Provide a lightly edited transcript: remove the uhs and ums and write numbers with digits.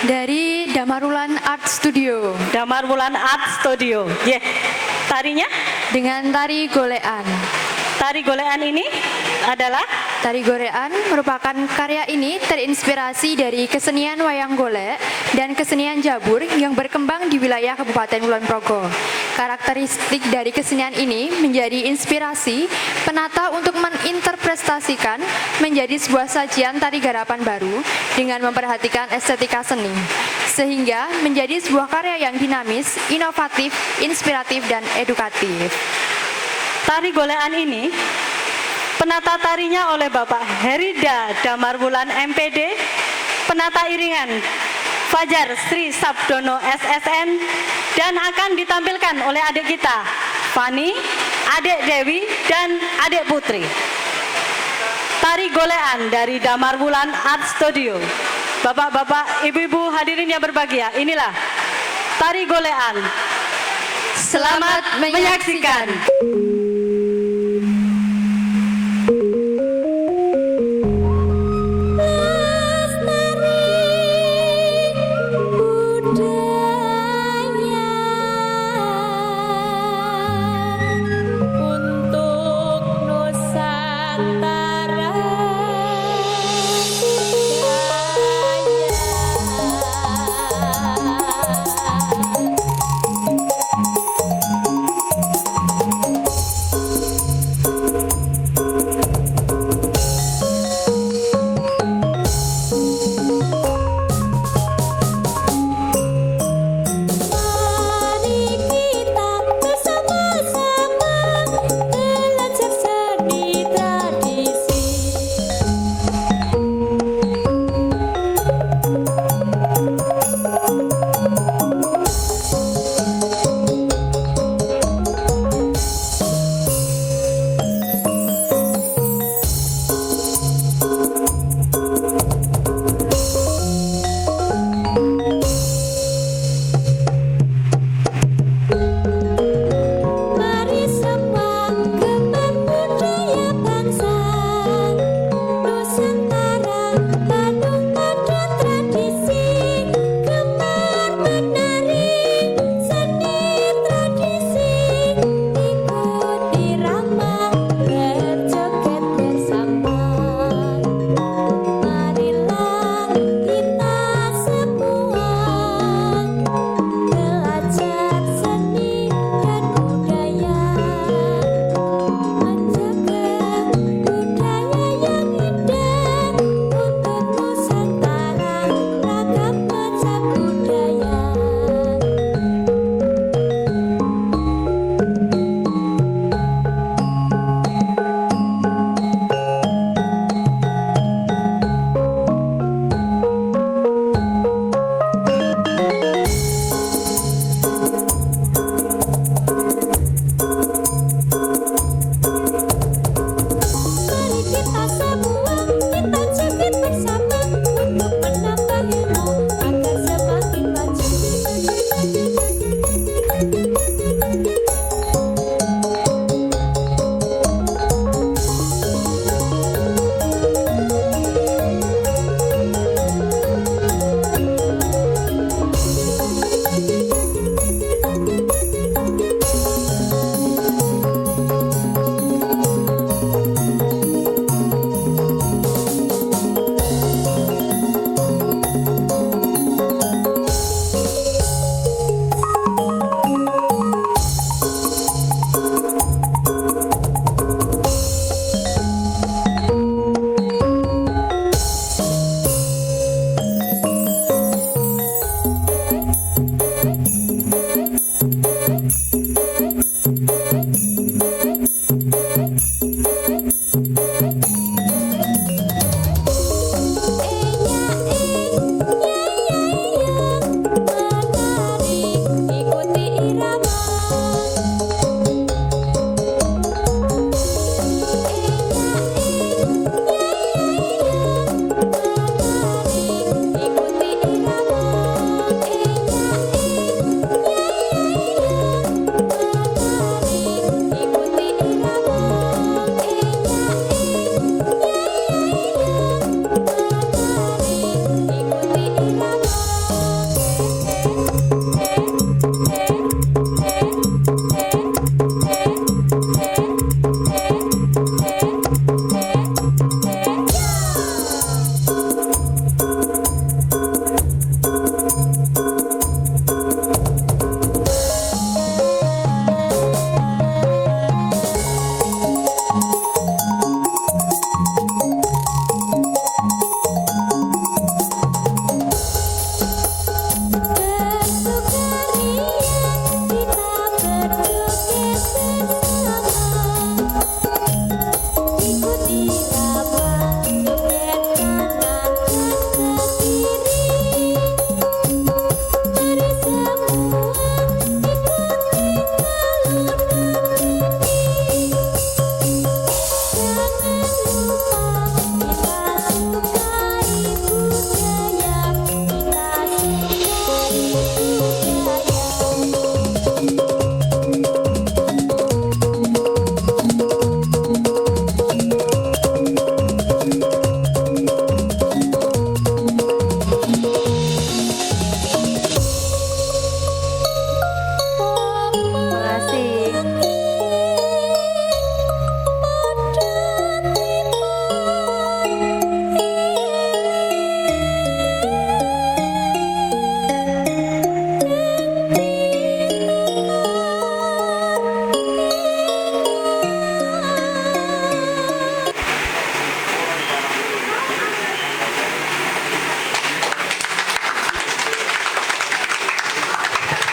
Dari Damarwulan Art Studio. Damarwulan Art Studio. Tarinya? Dengan tari golean. Tari golean ini adalah? Tari golean merupakan karya ini terinspirasi dari kesenian wayang golek dan kesenian jabur yang berkembang di wilayah Kabupaten Kulon Progo. Karakteristik dari kesenian ini menjadi inspirasi penata untuk menginterpretasikan menjadi sebuah sajian tari garapan baru dengan memperhatikan estetika seni, sehingga menjadi sebuah karya yang dinamis, inovatif, inspiratif, dan edukatif. Tari golean ini penata tarinya oleh Bapak Herida Damarwulan MPD, penata iringan Fajar Sri Sabdono SSN, dan akan ditampilkan oleh adik kita Fani, adik Dewi, dan adik Putri. Tari golean dari Damarwulan Art Studio. Bapak-bapak, ibu-ibu hadirin yang berbahagia, inilah tari golean. Selamat menyaksikan.